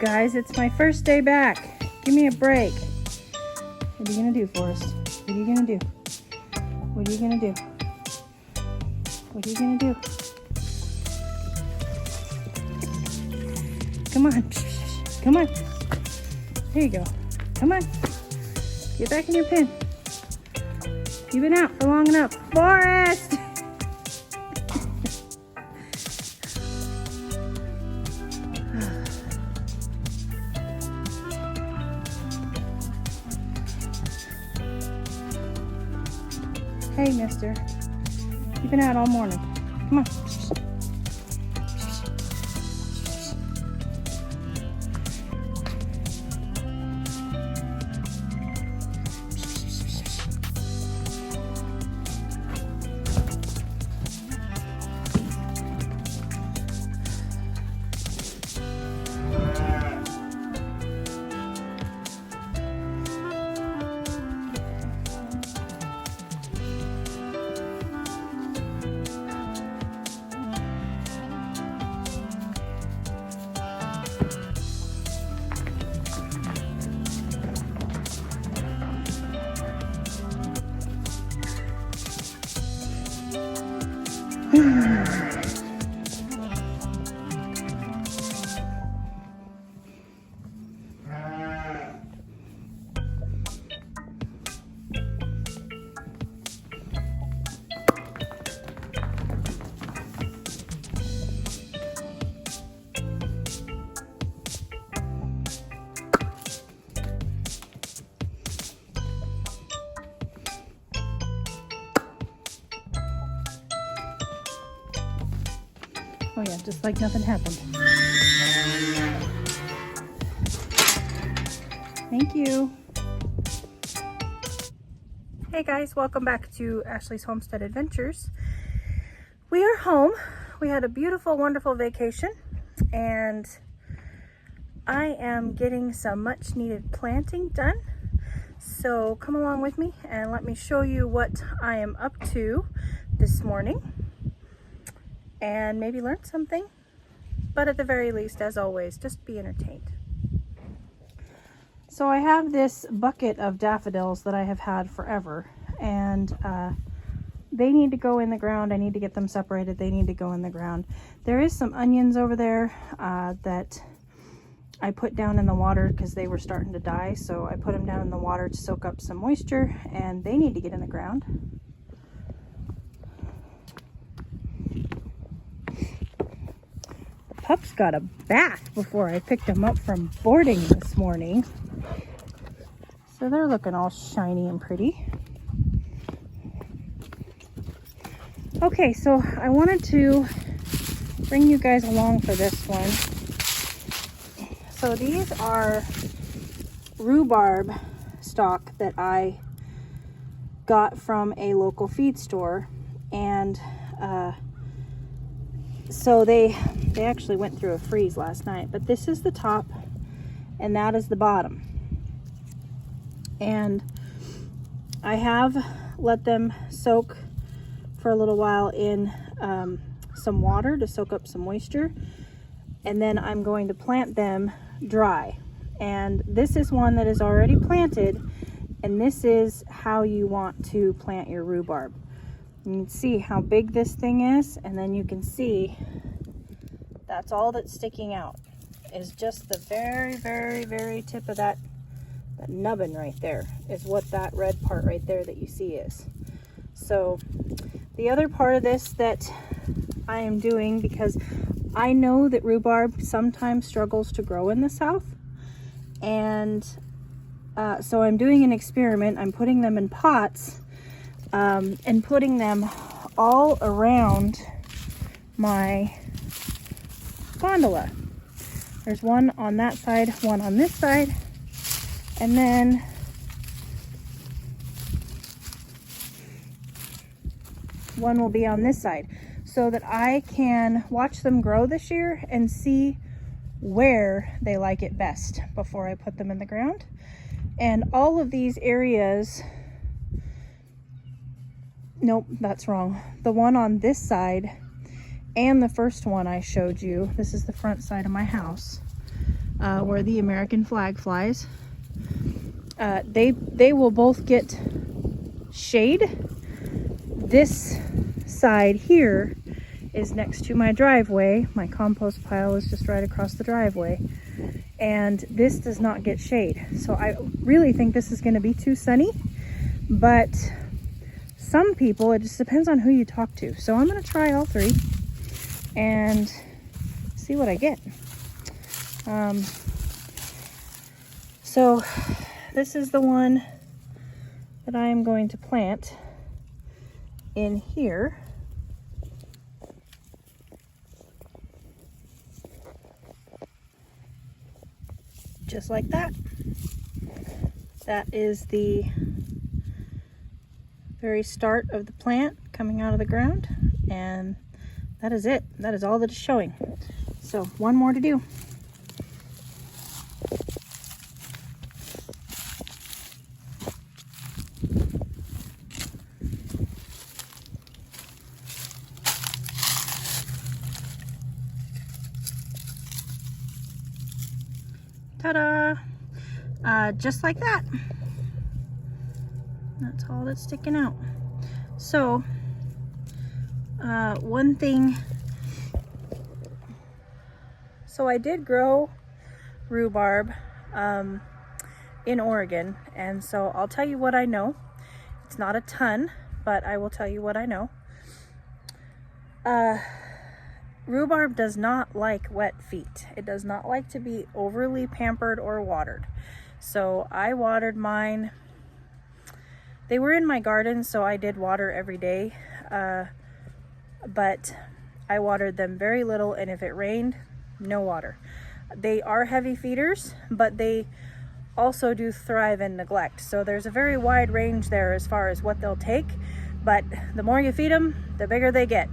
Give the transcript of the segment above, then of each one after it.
guys. It's my first day back. Give me a break. What are you gonna do, Forrest? What are you gonna do? What are you gonna do? What are you gonna do? Come on. Come on. There you go. Come on. Get back in your pen. You've been out for long enough. Forrest! Hey, mister. You've been out all morning. Come on. Oh yeah, just like nothing happened. Thank you. Hey guys, welcome back to Ashley's Homestead Adventures. We are home. We had a beautiful, wonderful vacation, and I am getting some much needed planting done. So come along with me and let me show you what I am up to this morning, and maybe learn something, but at the very least, as always, just be entertained. So I have this bucket of daffodils that I have had forever, and they need to go in the ground. I need to get them separated. They need to go in the ground. There is some onions over there that I put down in the water because they were starting to die, so I put them down in the water to soak up some moisture, and they need to get in the ground. Pups got a bath before I picked them up from boarding this morning. So they're looking all shiny and pretty. Okay, so I wanted to bring you guys along for this one. So these are rhubarb stock that I got from a local feed store, and so they actually went through a freeze last night, but this is the top and that is the bottom. And I have let them soak for a little while in some water to soak up some moisture, and then I'm going to plant them dry. And this is one that is already planted, and this is how you want to plant your rhubarb. You can see how big this thing is, and then you can see that's all that's sticking out is just the very, very, very tip of that nubbin right there is what that red part right there that you see is. So the other part of this that I am doing, because I know that rhubarb sometimes struggles to grow in the south, and so I'm doing an experiment. I'm putting them in pots and putting them all around my gondola. There's one on that side, one on this side, and then one will be on this side, so that I can watch them grow this year and see where they like it best before I put them in the ground. And all of these areas, nope, that's wrong. The one on this side and the first one I showed you, this is the front side of my house. where the American flag flies. They will both get shade. This side here is next to my driveway. My compost pile is just right across the driveway. And this does not get shade. So I really think this is going to be too sunny. But some people, it just depends on who you talk to. So I'm going to try all three and see what I get. So this is the one that I am going to plant in here. Just like that. That is the very start of the plant coming out of the ground, and that is it. That is all that is showing. So one more to do. Ta-da! Just like that. That's all that's sticking out. So, one thing. So I did grow rhubarb in Oregon, and so I'll tell you what I know. It's not a ton, but I will tell you what I know. Rhubarb does not like wet feet. It does not like to be overly pampered or watered. So I watered mine. They were in my garden, so I did water every day. But I watered them very little, and if it rained, no water. They are heavy feeders, but they also do thrive in neglect. So there's a very wide range there as far as what they'll take. But the more you feed them, the bigger they get.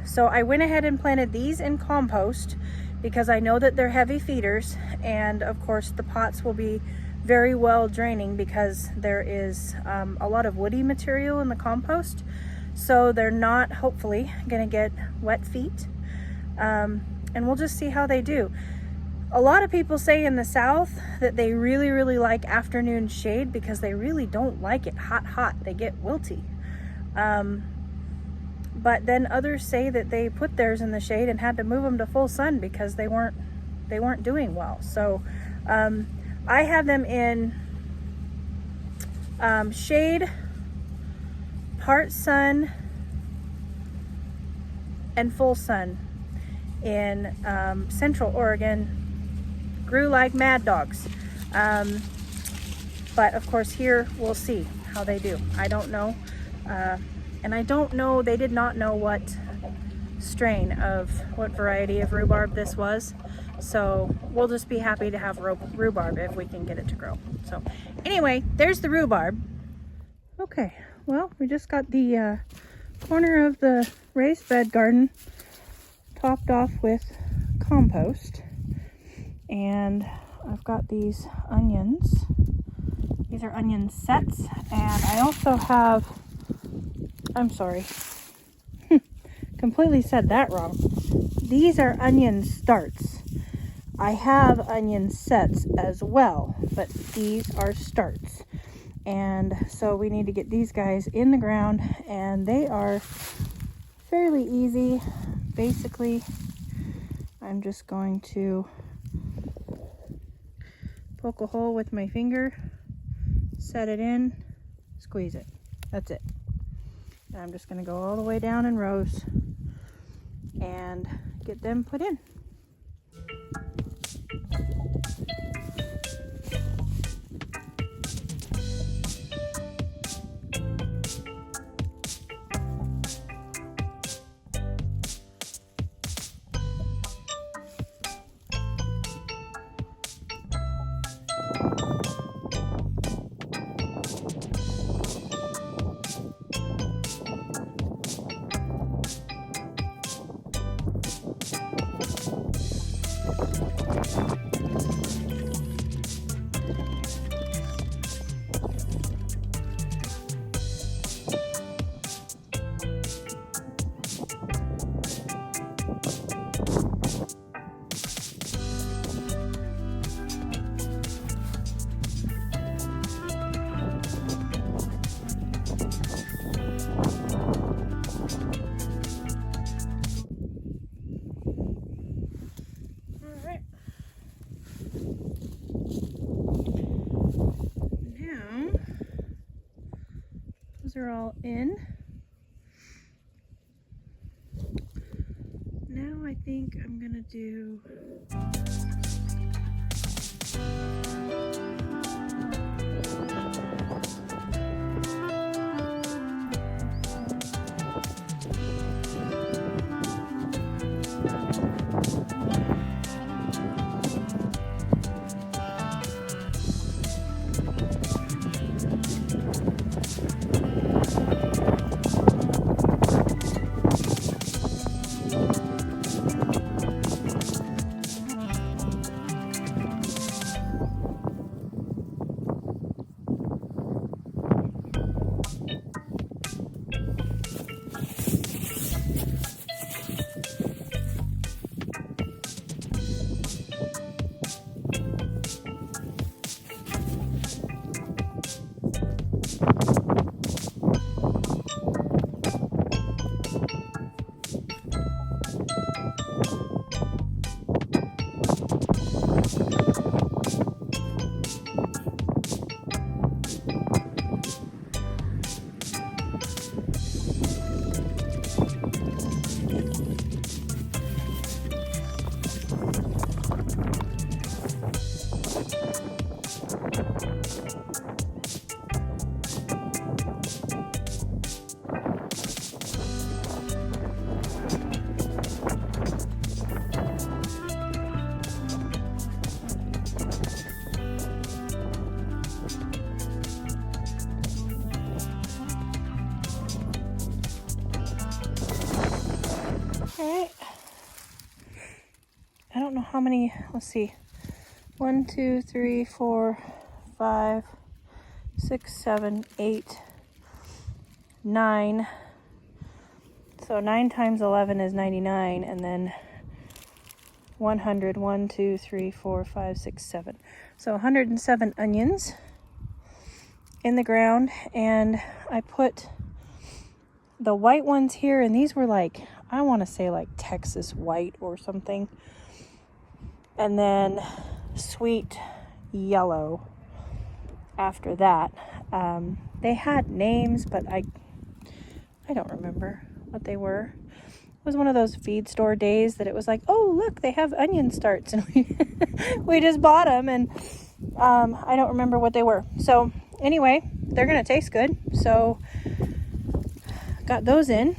So I went ahead and planted these in compost because I know that they're heavy feeders, and of course the pots will be very well draining because there is a lot of woody material in the compost, so they're not hopefully gonna get wet feet, and we'll just see how they do. A lot of people say in the South that they really like afternoon shade because they really don't like it hot. They get wilty. But then others say that they put theirs in the shade and had to move them to full sun because they weren't doing well. So I have them in shade, part sun, and full sun in Central Oregon. Grew like mad dogs. But of course here we'll see how they do. I don't know. And I don't know, they did not know what strain of, what variety of rhubarb this was. So we'll just be happy to have rhubarb if we can get it to grow. So anyway, there's the rhubarb. Okay, well, we just got the corner of the raised bed garden topped off with compost. And I've got these onions. These are onion sets. And I also have, I'm sorry, completely said that wrong. These are onion starts. I have onion sets as well, but these are starts. And so we need to get these guys in the ground, and they are fairly easy. Basically, I'm just going to poke a hole with my finger, set it in, squeeze it. That's it. And I'm just going to go all the way down in rows and get them put in. all in. Now I think I'm gonna do Alright, I don't know how many, let's see, 1, 2, 3, 4, 5, 6, 7, 8, 9. So 9 times 11 is 99, and then 100, 1, 2, 3, 4, 5, 6, 7. So 107 onions in the ground, and I put the white ones here, and these were like, I want to say like Texas white or something, and then sweet yellow after that. They had names, but I don't remember what they were. It was one of those feed store days that it was like, oh look, they have onion starts, and we just bought them, and I don't remember what they were. So anyway, they're gonna taste good, so got those in.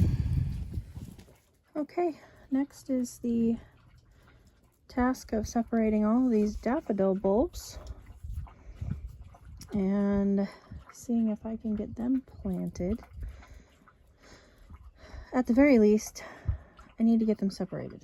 Okay, next is the task of separating all of these daffodil bulbs and seeing if I can get them planted. At the very least, I need to get them separated.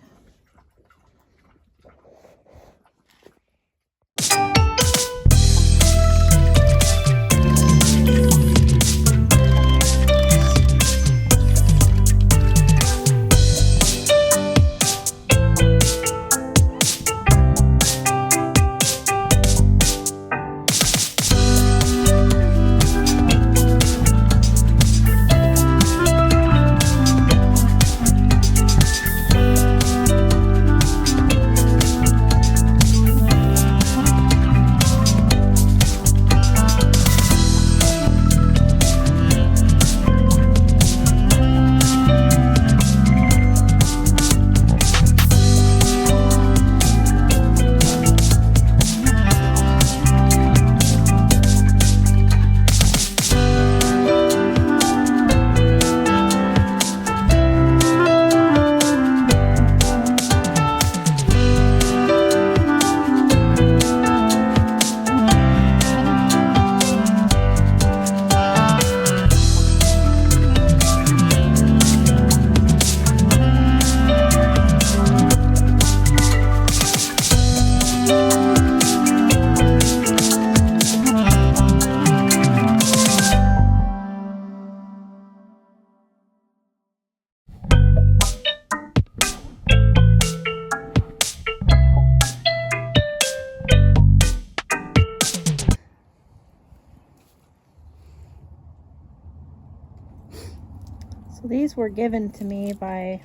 So these were given to me by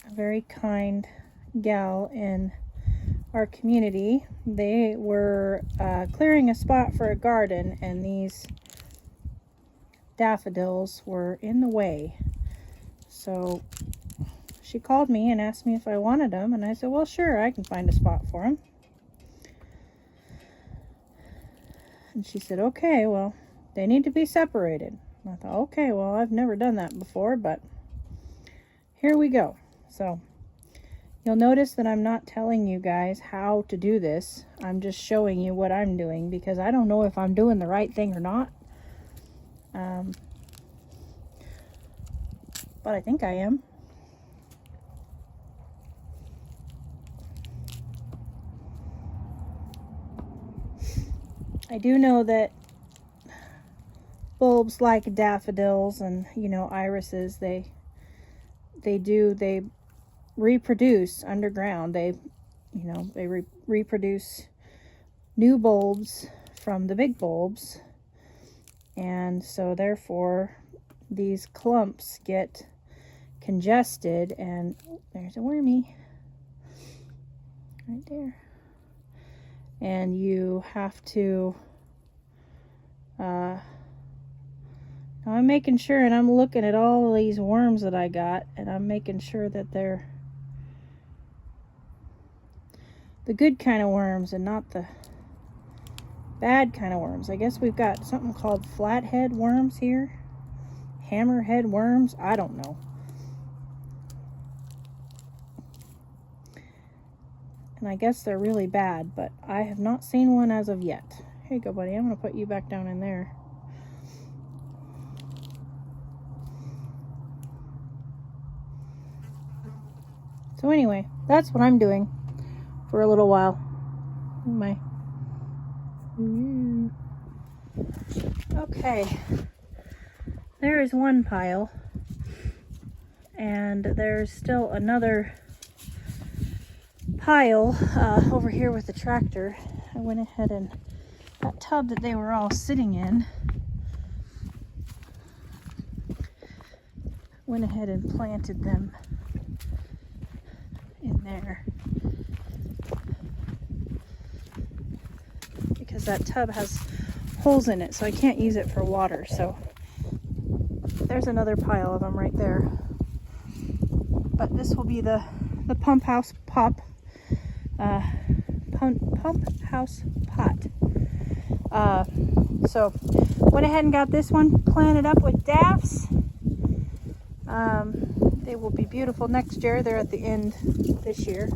a very kind gal in our community. They were clearing a spot for a garden, and these daffodils were in the way. So she called me and asked me if I wanted them, and I said, well, sure, I can find a spot for them. And she said, okay, well, they need to be separated. And I thought, okay, well, I've never done that before, but here we go. So you'll notice that I'm not telling you guys how to do this. I'm just showing you what I'm doing, because I don't know if I'm doing the right thing or not. But I think I am. I do know that bulbs like daffodils and, you know, irises, they reproduce underground. They reproduce new bulbs from the big bulbs, and so therefore these clumps get congested, and there's a wormy right there, and you have to now I'm making sure, and I'm looking at all of these worms that I got, and I'm making sure that they're the good kind of worms and not the bad kind of worms. I guess we've got something called flathead worms here, hammerhead worms, I don't know. And I guess they're really bad, but I have not seen one as of yet. Here you go, buddy. I'm going to put you back down in there. So anyway, that's what I'm doing for a little while. Okay, there is one pile, and there's still another pile over here with the tractor. I went ahead and that tub that they were all sitting in, went ahead and planted them in there, because that tub has holes in it, so I can't use it for water. So there's another pile of them right there, but this will be the pump house pot. So went ahead and got this one planted up with daffs. They will be beautiful next year. They're at the end this year.